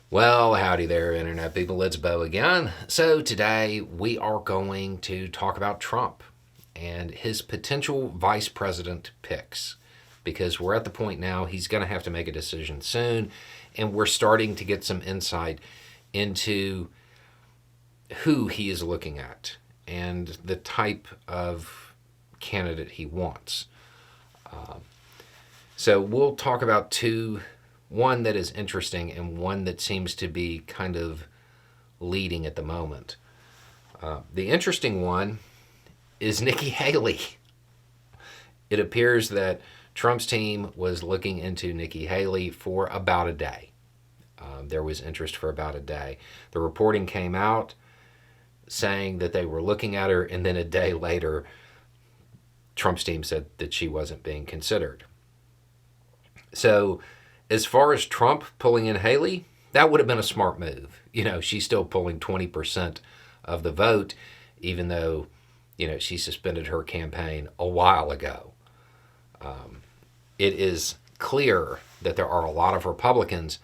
Well, howdy there, Internet people. It's Bo again. So, today we are going to talk about Trump and his potential vice president picks because we're at the point now he's going to have to make a decision soon, and we're starting to get some insight into who he is looking at and the type of candidate he wants. So, we'll talk about two, one that is interesting and one that seems to be kind of leading at the moment. The interesting one is Nikki Haley. It appears that Trump's team was looking into Nikki Haley for about a day. There was interest for about a day. The reporting came out saying that they were looking at her, and then a day later, Trump's team said that she wasn't being considered. So, as far as Trump pulling in Haley, that would have been a smart move. She's still pulling 20% of the vote, even though, she suspended her campaign a while ago. It is clear that there are a lot of Republicans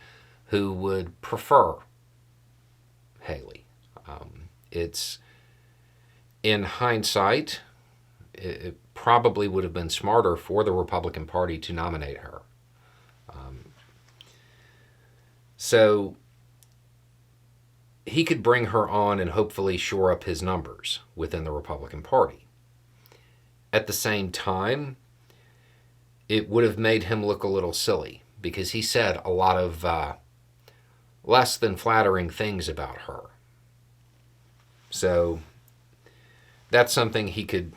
who would prefer Haley. It's, in hindsight, it probably would have been smarter for the Republican Party to nominate her. So he could bring her on and hopefully shore up his numbers within the Republican Party. At the same time, it would have made him look a little silly because he said a lot of less than flattering things about her. So that's something he could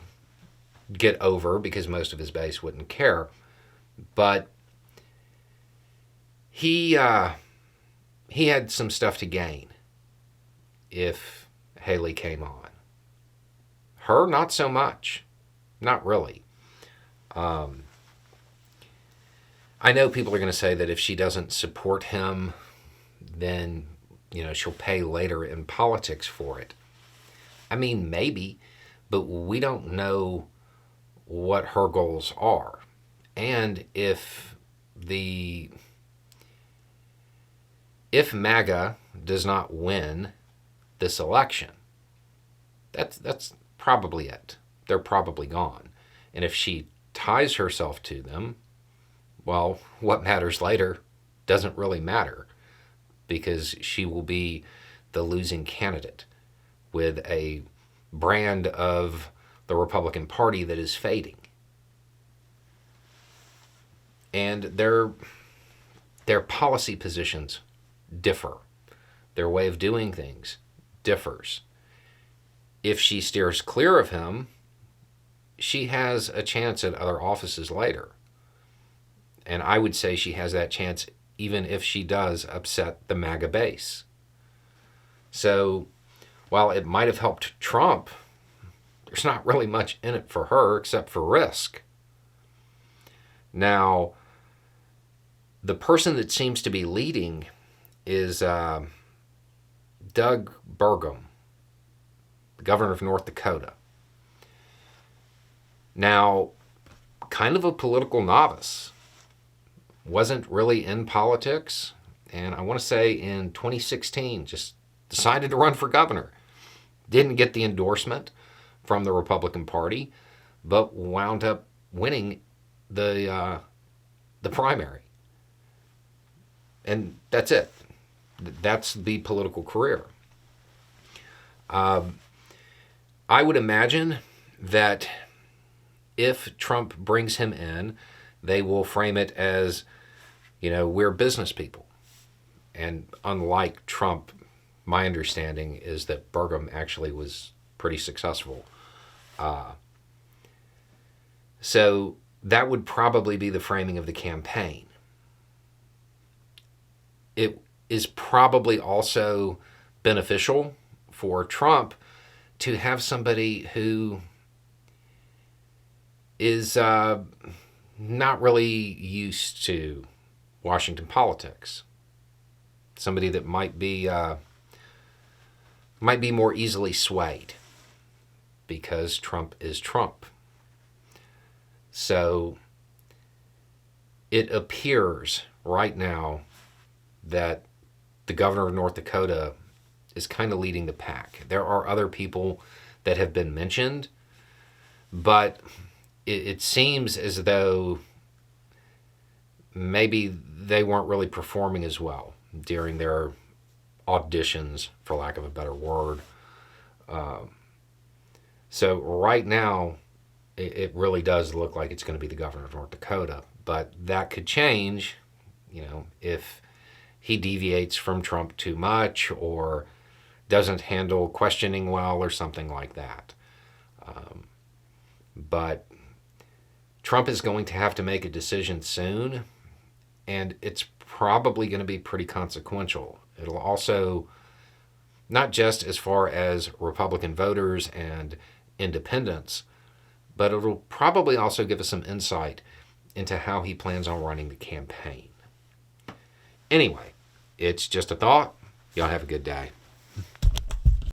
get over because most of his base wouldn't care. But he had some stuff to gain if Haley came on. Her, not so much. Not really. I know people are going to say that if she doesn't support him, then, she'll pay later in politics for it. I mean, maybe, but we don't know what her goals are. And if MAGA does not win this election, that's probably it. They're probably gone. And if she ties herself to them, well, what matters later doesn't really matter because she will be the losing candidate with a brand of the Republican Party that is fading. And their policy positions differ. Their way of doing things differs. If she steers clear of him, she has a chance at other offices later. And I would say she has that chance even if she does upset the MAGA base. So while it might have helped Trump, there's not really much in it for her except for risk. Now, the person that seems to be leading is Doug Bergam, the governor of North Dakota. Now, kind of a political novice. Wasn't really in politics. And I want to say in 2016, just decided to run for governor. Didn't get the endorsement from the Republican Party, but wound up winning the primary. And that's it. That's the political career. I would imagine that if Trump brings him in, they will frame it as, we're business people. And unlike Trump, my understanding is that Bergam actually was pretty successful. So that would probably be the framing of the campaign. It is probably also beneficial for Trump to have somebody who is not really used to Washington politics. Somebody that might be more easily swayed because Trump is Trump. So it appears right now that the governor of North Dakota is kind of leading the pack. There are other people that have been mentioned, but it seems as though maybe they weren't really performing as well during their auditions, for lack of a better word. So right now, it really does look like it's going to be the governor of North Dakota, but that could change, if he deviates from Trump too much or doesn't handle questioning well or something like that. But Trump is going to have to make a decision soon, and it's probably going to be pretty consequential. It'll also, not just as far as Republican voters and independents, but it'll probably also give us some insight into how he plans on running the campaign. Anyway, it's just a thought. Y'all have a good day.